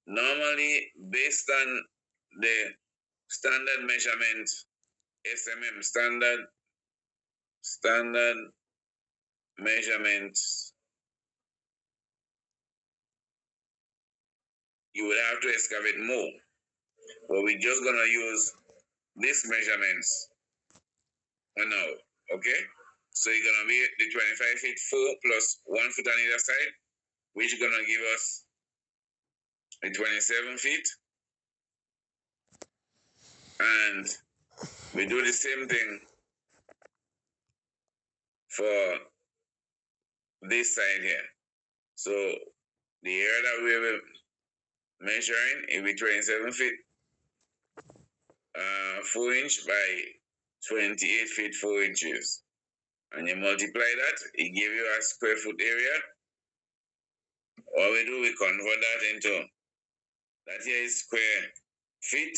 Normally, based on the standard measurement, SMM, standard measurements, you would have to excavate more. But we're just gonna use these measurements for now, okay? So you're gonna be the 25 feet 4 plus 1 foot on either side, which is gonna give us the 27 feet. And we do the same thing for this side here. So the area that we will measuring it will be 27 feet 4 inch by 28 feet 4 inches. And you multiply that, it gives you a square foot area. What we do, we convert that into, that here is square feet,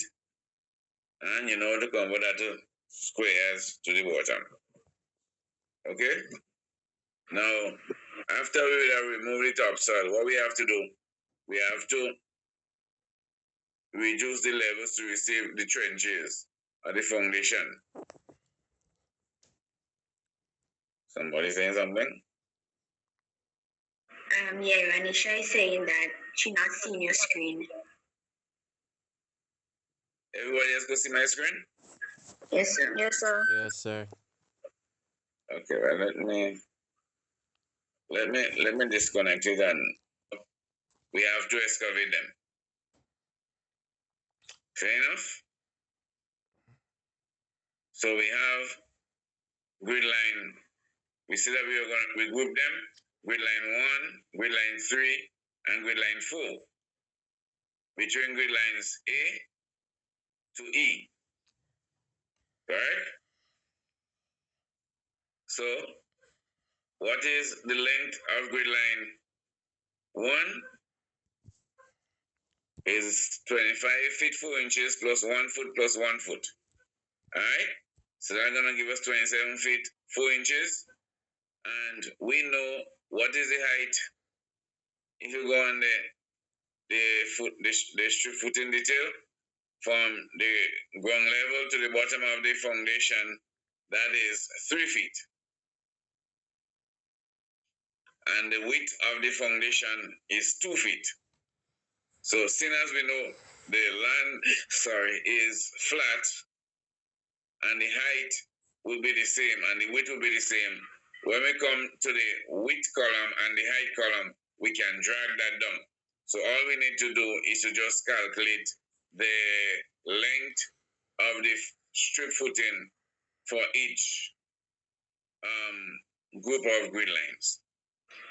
and you know to convert that to squares to the bottom. Okay? Now, after we have removed the topsoil, what we have to do, we have to reduce the levels to receive the trenches or the foundation. Somebody saying something? Yeah, Anisha is saying that she's not seeing your screen. Everybody else go see my screen? Yes, sir. Yes, sir. Yes, sir. Okay, well, let me disconnect it, and we have to excavate them. Fair enough? So we have grid line. We said that we group them, grid line 1, grid line 3, and grid line 4. Between grid lines A to E. Correct? So what is the length of grid line 1? Is 25 feet 4 inches plus 1 foot plus 1 foot. Alright? So that's gonna give us 27 feet 4 inches. And we know what is the height. If you go on the strip footing detail from the ground level to the bottom of the foundation, that is 3 feet. And the width of the foundation is 2 feet. So seeing as we know the land is flat and the height will be the same and the width will be the same, when we come to the width column and the height column, we can drag that down. So all we need to do is to just calculate the length of the strip footing for each group of grid lines.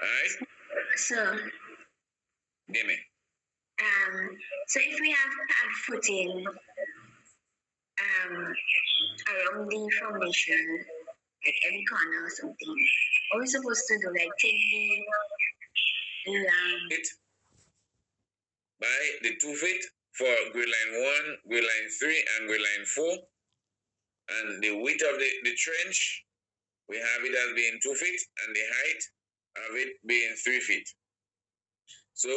Alright? So, Give me. So if we have pad footing around the foundation, like every corner or something, what are we supposed to do? Like take it by the 2 feet for grid line 1, grid line 3, and grid line 4. And the width of the trench, we have it as being 2 feet, and the height of it being 3 feet. So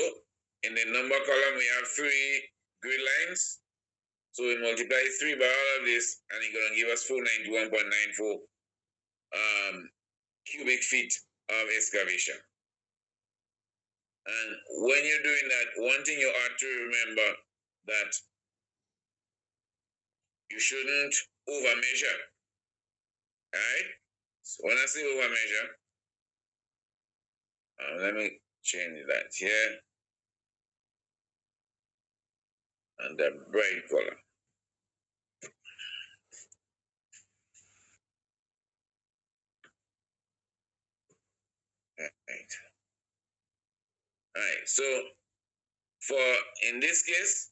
in the number column, we have 3 grid lines. So we multiply 3 by all of this, and it's going to give us 491.94 cubic feet of excavation. And when you're doing that, one thing you ought to remember that you shouldn't over measure. Alright? So when I say over measure, let me change that here. And the bright color. Alright, so for in this case,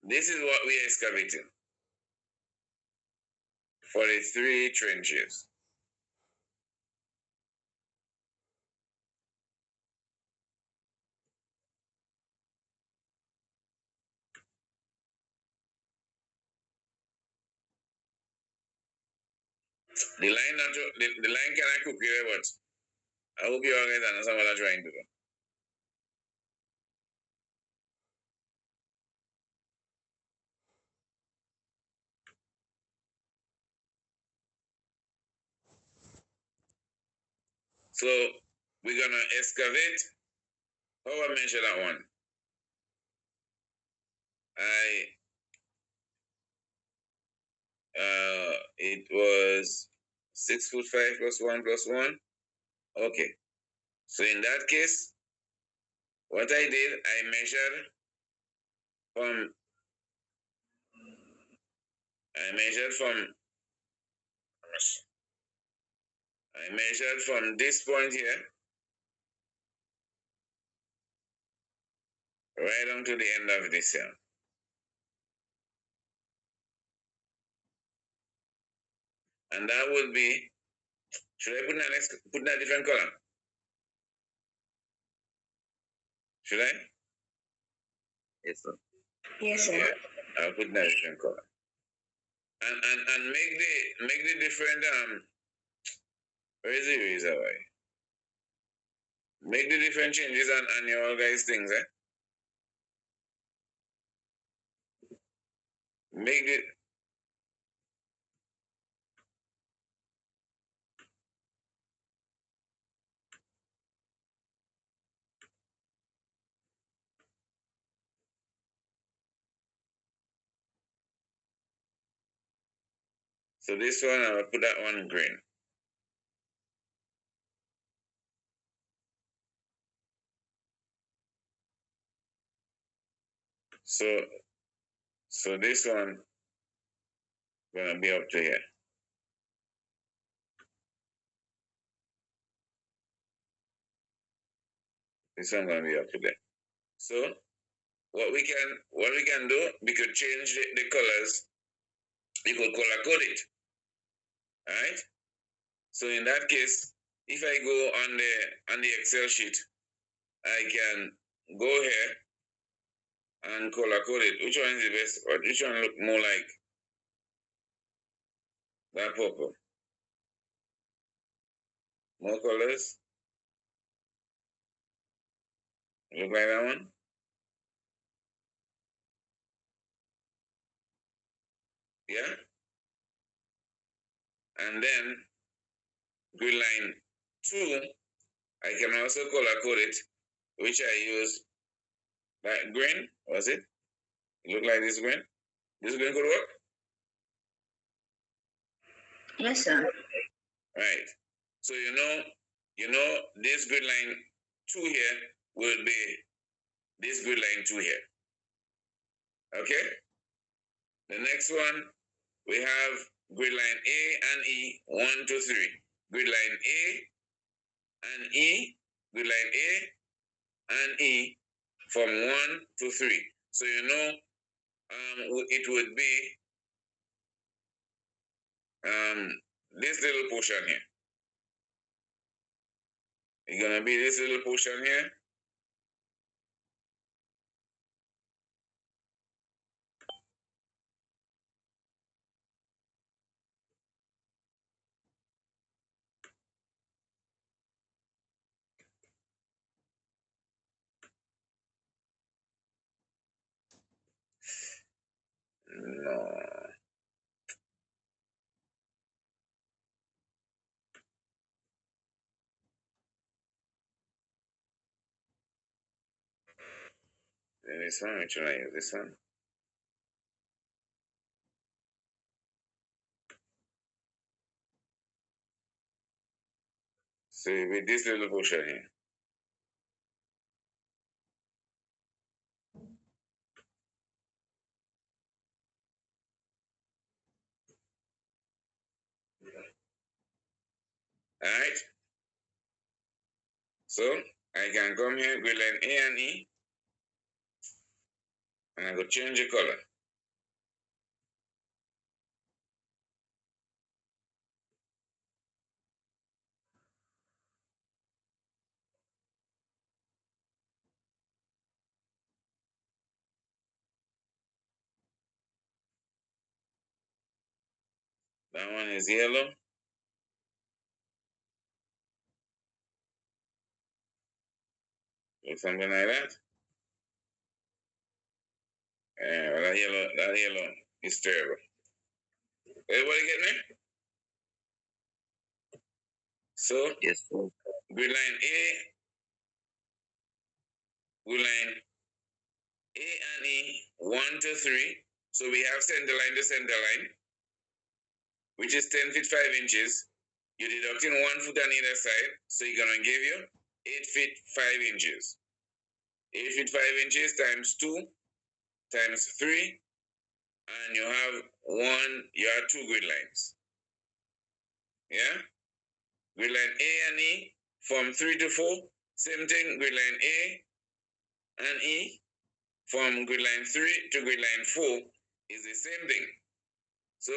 this is what we are excavating for the 3 trenches. The line not the line can I cook here, but I hope you guys understand what I'm trying to do. So we're gonna excavate. How I measure that one? It was 6'5" plus 1 plus 1. Okay. So in that case, what I did, I measured from this point here right on to the end of this here. And that would be, should I put that different color? Should I? Yes, sir. Yes, sir. Yeah, I'll put that different color. And make the different where is the eraser? Make the different changes on your guys' things, eh? Make it. So this one, I'll put that one green. So this one gonna be up to here. This one gonna be up to there. So what we can do, we could change the colors. You could color code it. Alright? So in that case, if I go on the Excel sheet, I can go here and color code it. Which one is the best? Or which one look more like that purple? More colors? Look like that one? Yeah? And then grid line 2, I can also color code it, which I use that green, was it? It look like this green? This green could work? Yes, sir. Right. So you know this grid line 2 here will be this grid line 2 here. Okay? The next one, we have grid line A and E, 1, 2, 3. Grid line A and E, grid line A and E from 1 to 3. So it would be this little portion here. It's gonna be this little portion here. No. This one, which one I use? This one. So with this little portion here. Alright? So I can come here with line A and E, and I go change the color. That one is yellow. or something like that. Well, that yellow is terrible. Everybody get me? So, Yes, sir. grid line A, grid line A and E, 1 to 3. So we have center line to center line, which is 10 feet 5 inches. You're deducting 1 foot on either side, so you're gonna give you 8 feet 5 inches. 8 feet 5 inches times 2 times 3, and you have 2 grid lines. Yeah? Grid line A and E from 3 to 4. Same thing, grid line A and E from grid line 3 to grid line 4 is the same thing. So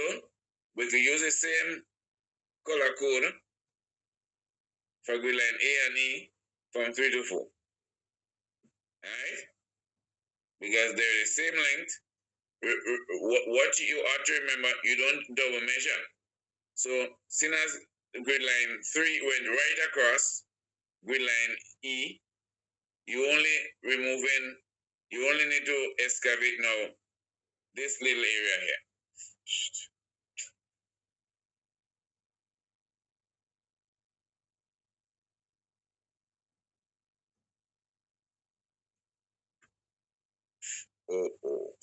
we could use the same color code for grid line A and E from 3 to 4. Alright? Because they're the same length. What you ought to remember, you don't double measure. So seeing as grid line 3 went right across grid line E, you only need to excavate now this little area here. Oh.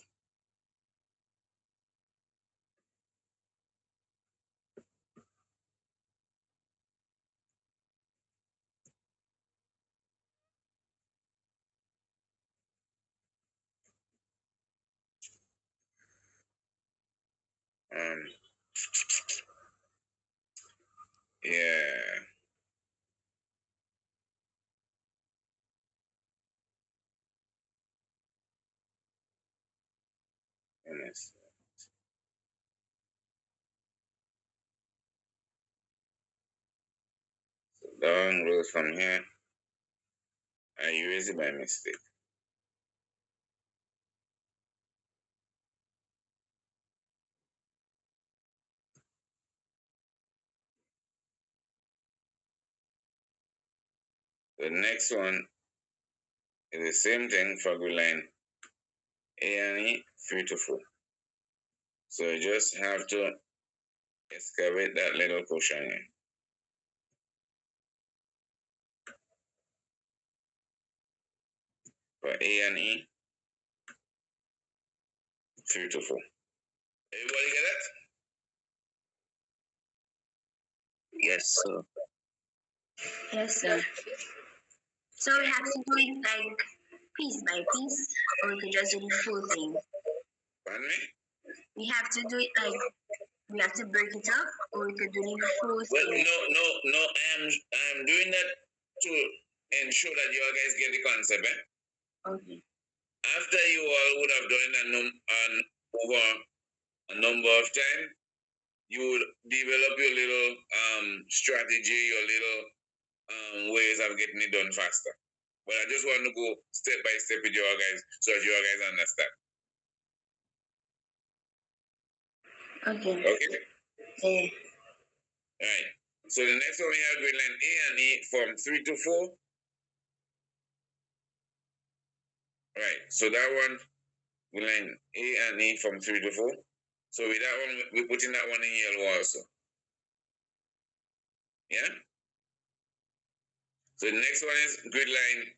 Yeah. Yes. So down goes from here. I erased it by mistake. The next one is the same thing for grid line A and E 3 to 4. So you just have to excavate that little portion here. For A and E 3 to 4. Everybody get that? Yes, sir. Yes, sir. So we have to do it like piece by piece, or we could just do the full thing. Pardon me? We have to do it like we have to break it up, or we could do the full Well, thing. no. I'm doing that to ensure that you all guys get the concept. Okay. After you all would have done it over a number of times, you would develop your little strategy, your little ways of getting it done faster. But I just want to go step by step with you all guys so that you all guys understand. Okay. Okay? Yeah. Alright. So the next one we have grid line A and E from 3 to 4. Right. So that one, grid line A and E from 3 to 4. So with that one, we're putting that one in yellow also. Yeah? So the next one is grid line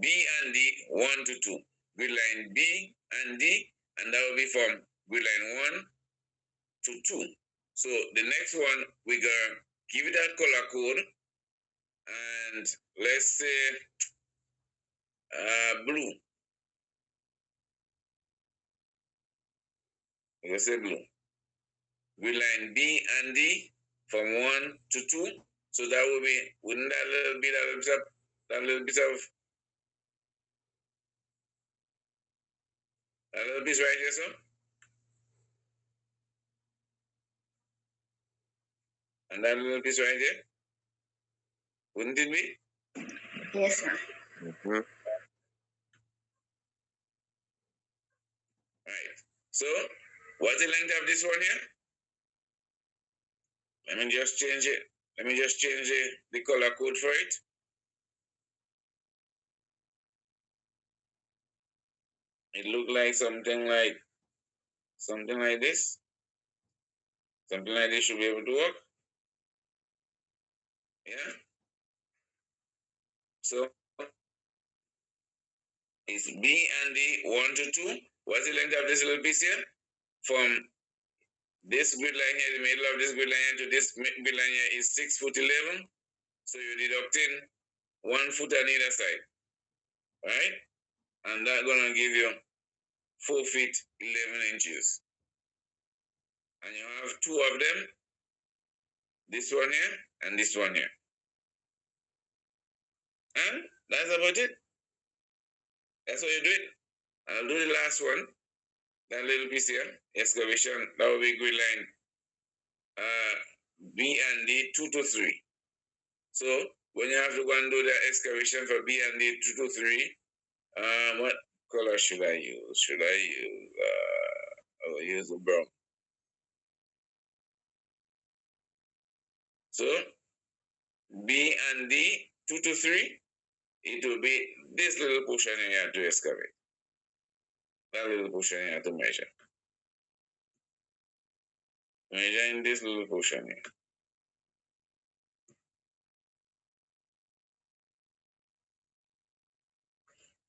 B and D 1 to 2. Grid line B and D, and that will be from grid line 1 to 2. So the next one, we're gonna give it that color code, and let's say blue. We're gonna say blue. Grid line B and D from 1 to 2. So that will be, wouldn't that little bit of that little bit right here, sir? And that little piece right there? Wouldn't it be? Yes, sir. Mm-hmm. Right. So, what's the length of this one here? Let me just change it. Let me just change the color code for it. It looked like something like this. Something like this should be able to work. Yeah. So it's B and D 1 to 2. What's the length of this little piece here? From this grid line here, the middle of this grid line here to this grid line here is 6 foot 11. So you're deducting 1 foot on either side, right? And that's gonna give you 4 feet 11 inches. And you have two of them, this one here and this one here. And that's about it. That's how you do it. I'll do the last one, that little piece here, excavation, that will be grid line B and D 2 to 3. So when you have to go and do the excavation for B and D 2 to 3, what color should I use? Should I use, I'll use the brown. So B and D 2 to 3, it will be this little portion you have to excavate. That little portion you have to measure. Measure in this little portion here.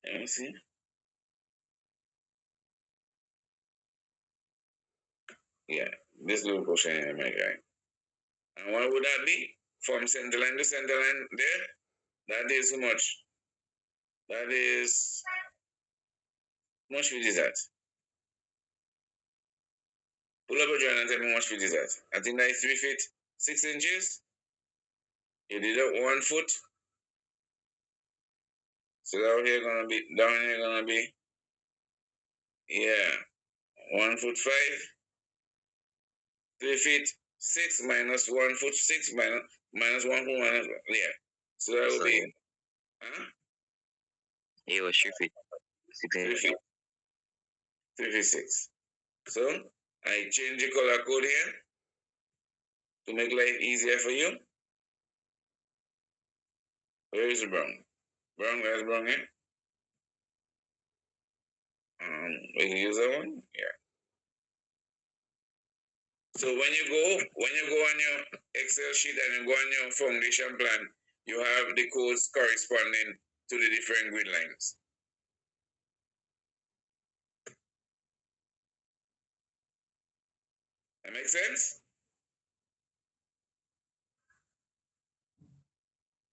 Let me see. Yeah, this little portion here measuring. And what would that be? From center line to center line there? That is how much? That is, how much feet is that? Pull up a joint and tell me how much feet is that. I think that is 3 feet 6 inches. You deduct 1 foot. So down here gonna be, yeah, 1 foot 5. 3 feet 6 minus 1 foot 6 minus 1 foot minus, yeah. So that would be, huh? It was 3 feet. 3 feet. 3 feet 6. So I change the color code here to make life easier for you. Where is the brown? Where's brown here? We can use that one? Yeah. So when you go on your Excel sheet and you go on your foundation plan, you have the codes corresponding to the different grid lines. That makes sense?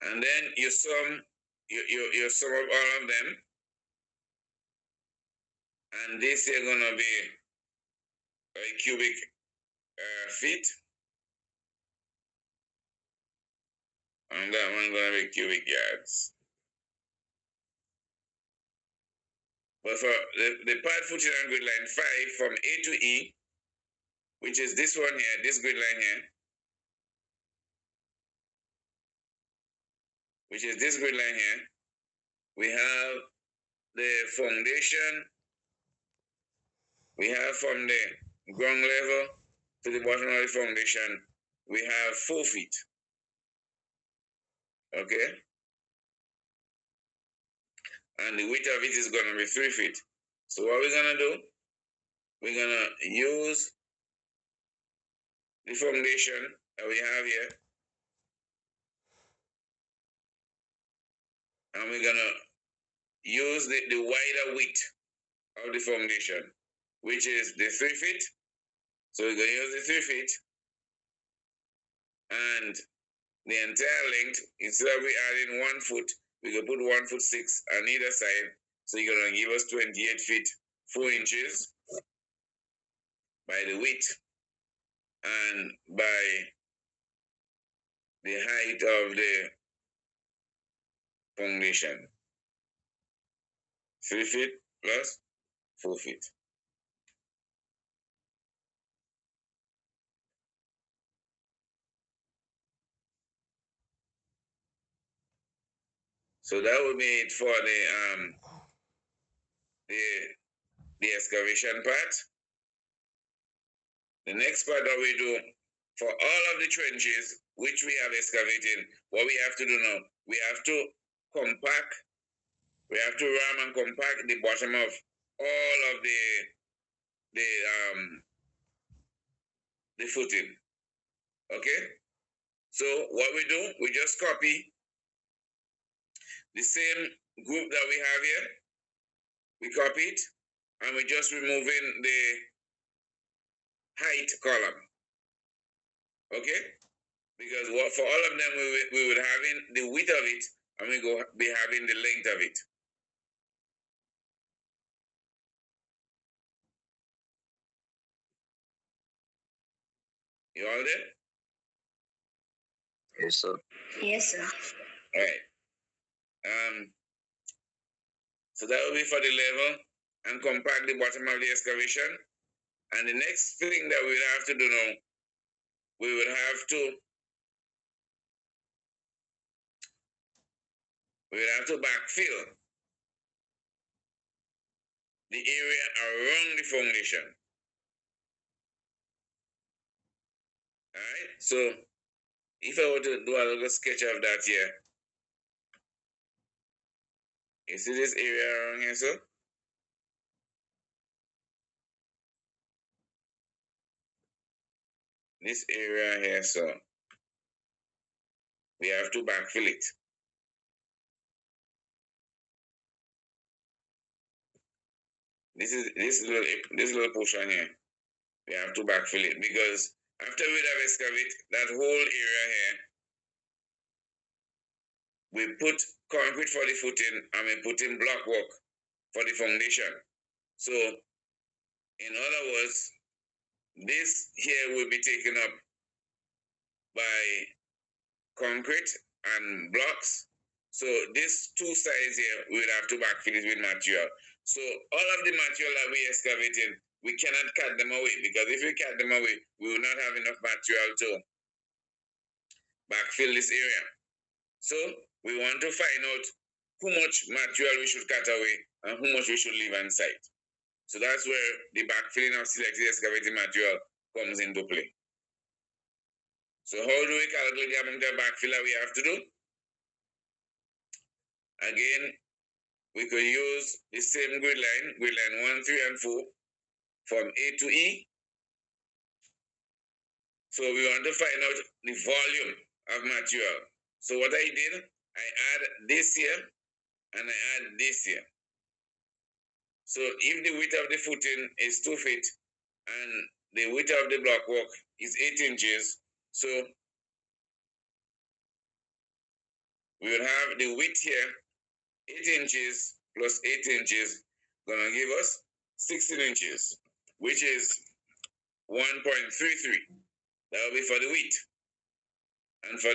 And then you sum up all of them. And this is gonna be a cubic feet. And that one gonna be cubic yards. But for the part footing on grid line 5 from A to E, which is this one here, this grid line here, which is this grid line here, we have the foundation. We have from the ground level to the bottom of the foundation, we have 4 feet. Okay? And the width of it is going to be 3 feet. So what we're going to do, we're going to use the foundation that we have here. And we're going to use the wider width of the foundation, which is the 3 feet. So we're going to use the 3 feet. And the entire length, instead of we adding 1 foot, we can put 1 foot 6 on either side. So you're going to give us 28 feet 4 inches by the width and by the height of the foundation. 3 feet plus 4 feet. So that would be it for the excavation part. The next part that we do for all of the trenches which we have excavated, what we have to do now, we have to compact, we have to ram and compact the bottom of all of the footing. Okay? So what we do, we just copy the same group that we have here. We copy it, and we just removing the height column. Okay? Because for all of them, we would having the width of it, and we go be having the length of it. You all there? Yes, sir. Yes, sir. All right. So that will be for the level and compact the bottom of the excavation. And the next thing that we'll have to do now, we will have to backfill the area around the foundation. All right. So if I were to do a little sketch of that here, you see this area around here, so this area here, so we have to backfill it. This little portion here, we have to backfill it because after we have excavated that whole area here, we put concrete for the footing and we put in block work for the foundation. So, in other words, this here will be taken up by concrete and blocks. So these two sides here, we will have to backfill it with material. So all of the material that we excavating, we cannot cut them away, because if we cut them away, we will not have enough material to backfill this area. So we want to find out how much material we should cut away and how much we should leave on site. So that's where the backfilling of selected excavating material comes into play. So how do we calculate the amount of backfill that we have to do? Again, we could use the same grid line 1, 3, and 4 from A to E. So we want to find out the volume of material. So what I did, I add this here and I add this here. So if the width of the footing is 2 feet and the width of the blockwork is 8 inches, so we will have the width here, 8 inches plus 8 inches, gonna give us 16 inches, which is 1.33. That will be for the width. And for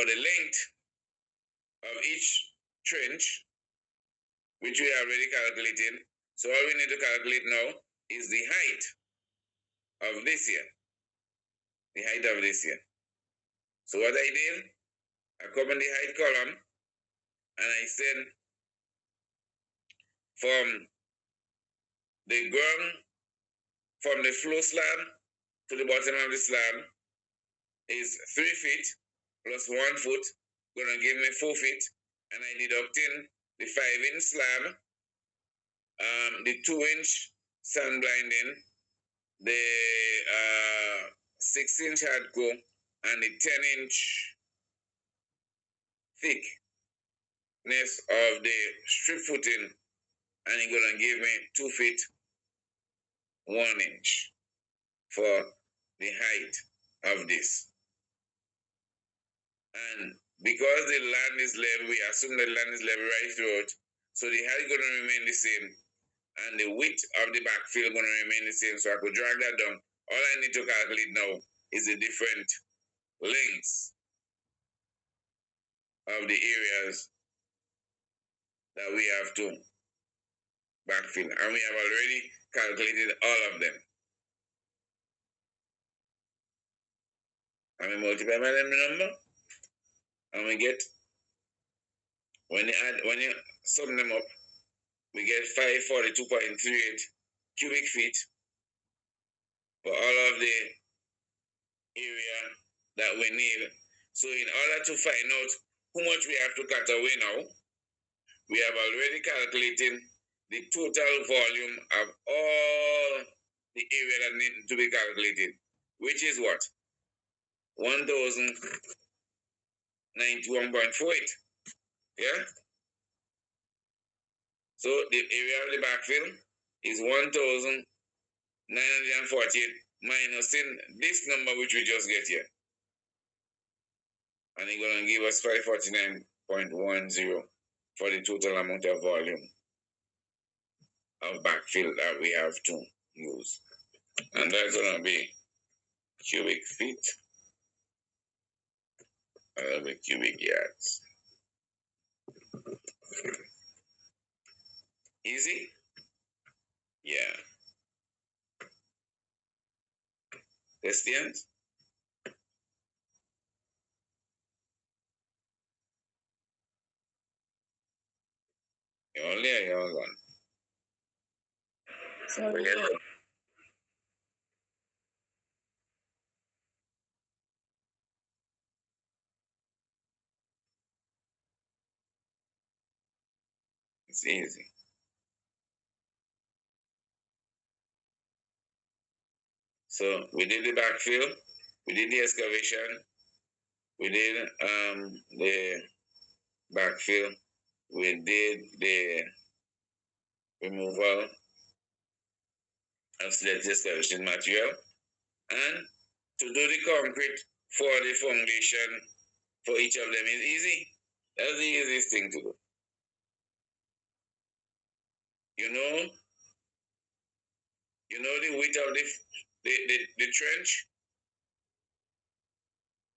the length of each trench, which we are already calculating, so all we need to calculate now is the height of this here. The height of this here. So what I did, I come in the height column and I said from the ground, from the floor slab to the bottom of the slab is 3 feet plus 1 foot, gonna give me 4 feet, and I deducting the 5-inch slab, the 2-inch sun blinding, the 6-inch hardcore, and the 10-inch thickness of the strip footing, and it's gonna give me 2 feet 1 inch for the height of this. And because the land is level, we assume the land is level right through it, so the height is gonna remain the same, and the width of the backfill gonna remain the same. So I could drag that down. All I need to calculate now is the different lengths of the areas that we have to backfill, and we have already calculated all of them. And we multiply by them number, and we get, when you sum them up, we get 542.38 cubic feet for all of the area that we need. So in order to find out how much we have to cut away now, we have already calculated the total volume of all the area that needs to be calculated, which is what? 1091.48. Yeah? So the area of the backfill is 1948 minusing this number which we just get here. And it's going to give us 549.10 for the total amount of volume of backfill that we have to use. And that's going to be cubic feet, that'll be cubic yards. Easy? Yeah. Questions? You're only a young one. So Yes. It's easy. So we did the backfill, we did the excavation, we did the backfill, we did the removal of selected excavation material, and to do the concrete for the foundation for each of them is easy. That's the easiest thing to do. You know the width of the trench?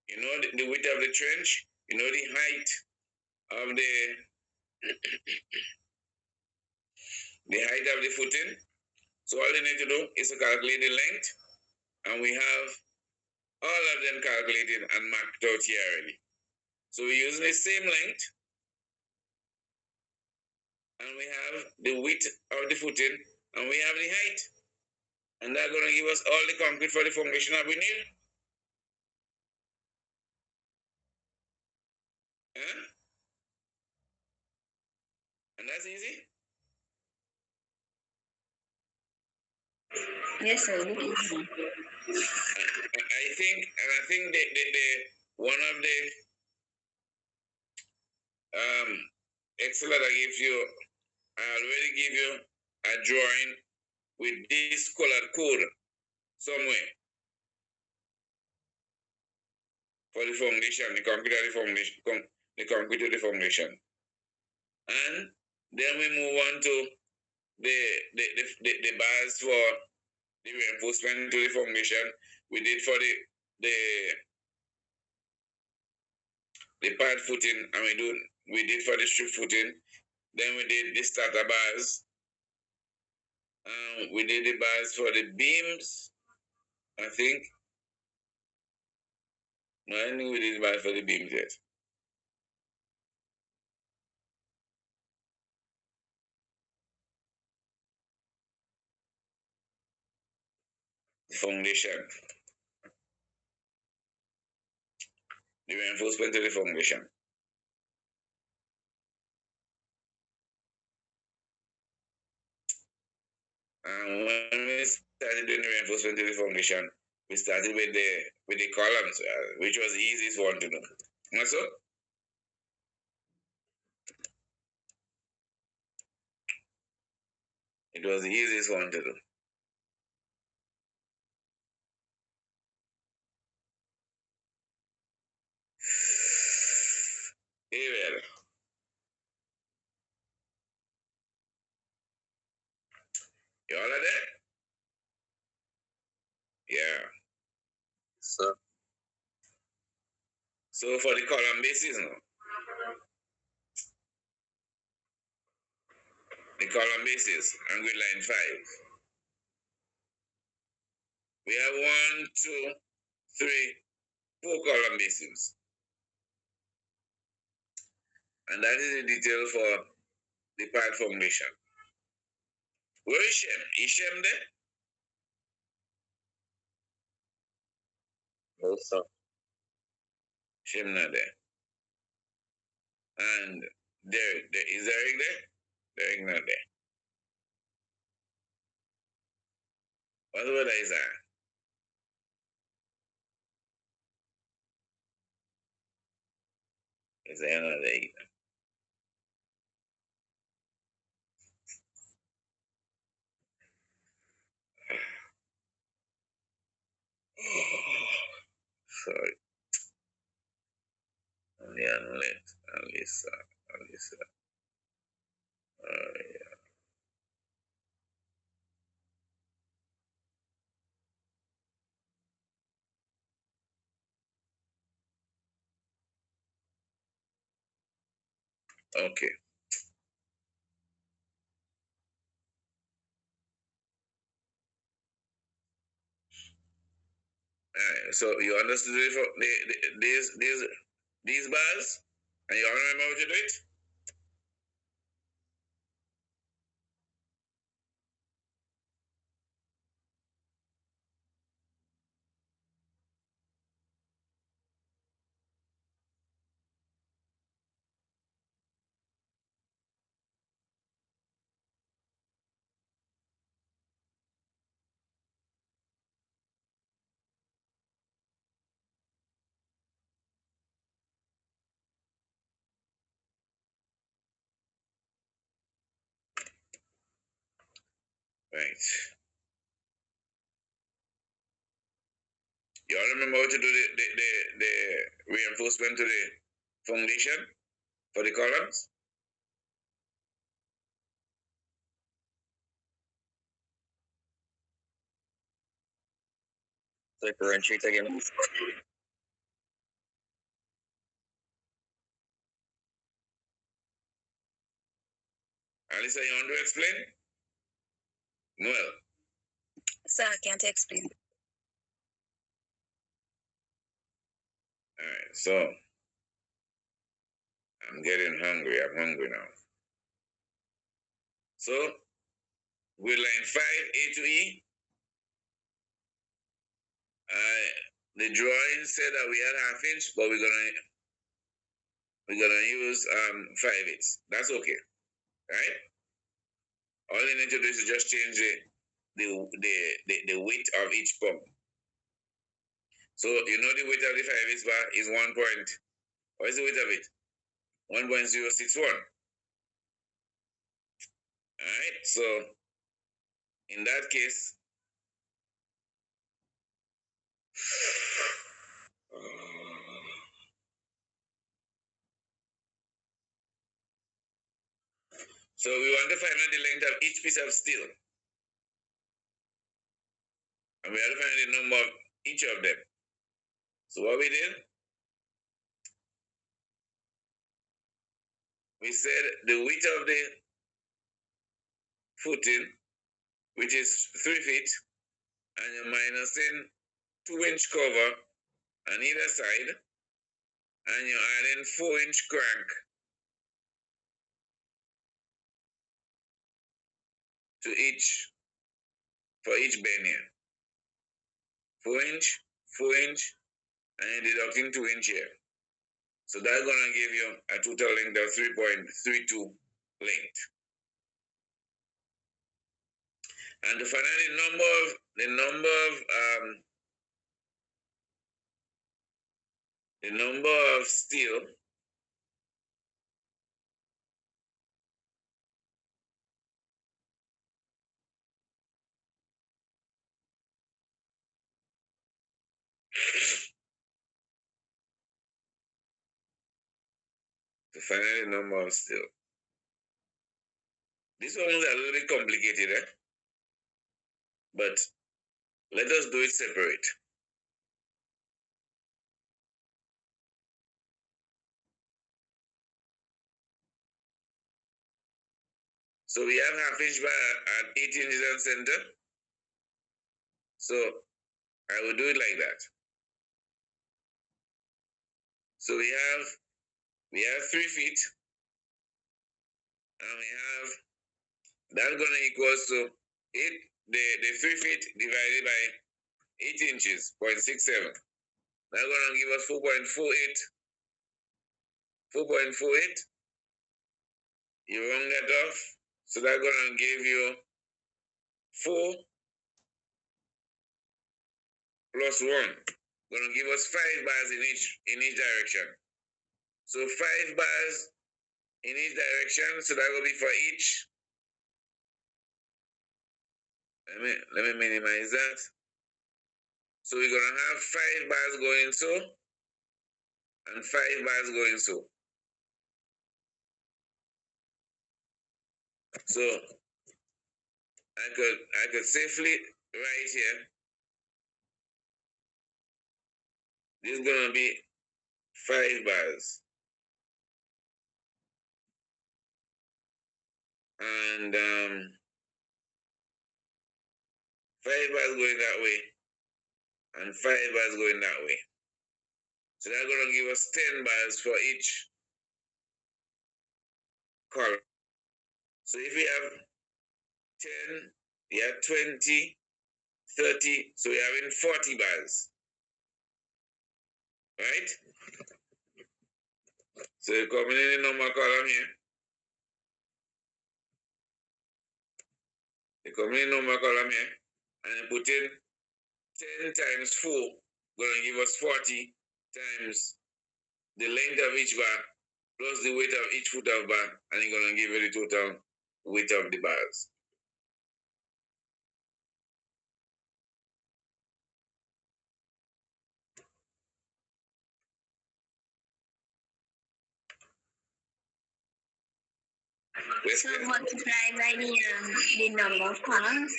You know the width of the trench? You know the height of the footing? So all you need to do is to calculate the length, and we have all of them calculated and marked out here already. So we're using the same length, and we have the width of the footing, and we have the height. And that's going to give us all the concrete for the foundation that we need. Huh? And that's easy. yes, sir. Look easy. I think the one of the Excel that I gave you, I already give you a drawing with this colored code somewhere for the foundation, the concrete of the foundation, the concrete of the foundation. And then we move on to the bars for the reinforcement to the foundation. We did for the pad footing, and we did for the strip footing. Then we did the starter bars. We did the bars for the beams, I think. No, I think we did the bars for the beams yet. Foundation. The reinforcement to the foundation. And when we started doing the reinforcement to the foundation, we started with the columns, which was the easiest one to do. And so, it was the easiest one to do. Ariel. You all are there? Yeah. So, So for the column basis now, the column basis, and grid line 5. We have 1, 2, 3, 4 column bases. And that is the detail for the pad foundation. Where is Shem? Is Shem there? no, sir. Shem not there. And Derek, is Derek there? Derek not there. What weather is that? Is there another day? Sorry. Only unlit. Alisa. Alisa. Yeah. Okay. Alright. So you understood it for these bars? And you all remember how to do it? Right. You all remember how to do the reinforcement to the foundation for the columns? Differentiate again. Alisa, you want to explain? Noel. Sir, I can't explain. Alright, so I'm getting hungry. I'm hungry now. So with line 5A to E, the drawing said that we had half inch, but we're gonna use 5/8. That's okay, right? All you need to do is just change the weight of each pump. So you know the weight of the 5/8 bar is 1 point. What is the weight of it? 1.061. Alright, so in that case, so we want to find out the length of each piece of steel. And we have to find the number of each of them. So what we did, we said the width of the footing, which is 3 feet, and you're minusing 2-inch cover on either side, and you're adding 4-inch crank to for each bend here. 4-inch, 4-inch, and you're deducting 2-inch here. So that's gonna give you a total length of 3.32 length. And to find out the number of steel, This one is a little bit complicated, but let us do it separate. So we have half inch bar at 8 inches on center. So I will do it like that. So we have 3 feet, and we have that's gonna equal to 8 the 3 feet divided by 8 inches, 0.67. That's gonna give us 4.48. 4.48. You round that off. So that's gonna give you 4 plus 1. Gonna give us 5 bars in each direction. So 5 bars in each direction, so that will be for each. Let me minimize that. So we're gonna have 5 bars going so, and 5 bars going so. So I could safely write here. This is gonna be 5 bars. And 5 bars going that way, and 5 bars going that way. So that's gonna give us 10 bars for each column. So if we have 10, we have 20, 30, so we're having 40 bars. Right? So you're coming in the number column here. You come in the number column here, and you put in 10 times 4, gonna give us 40 times the length of each bar plus the weight of each foot of bar, and you're gonna give you the total weight of the bars. So multiply by the number of columns.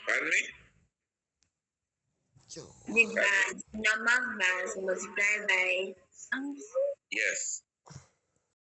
Pardon me? The bars, number of bars multiplied by Yes.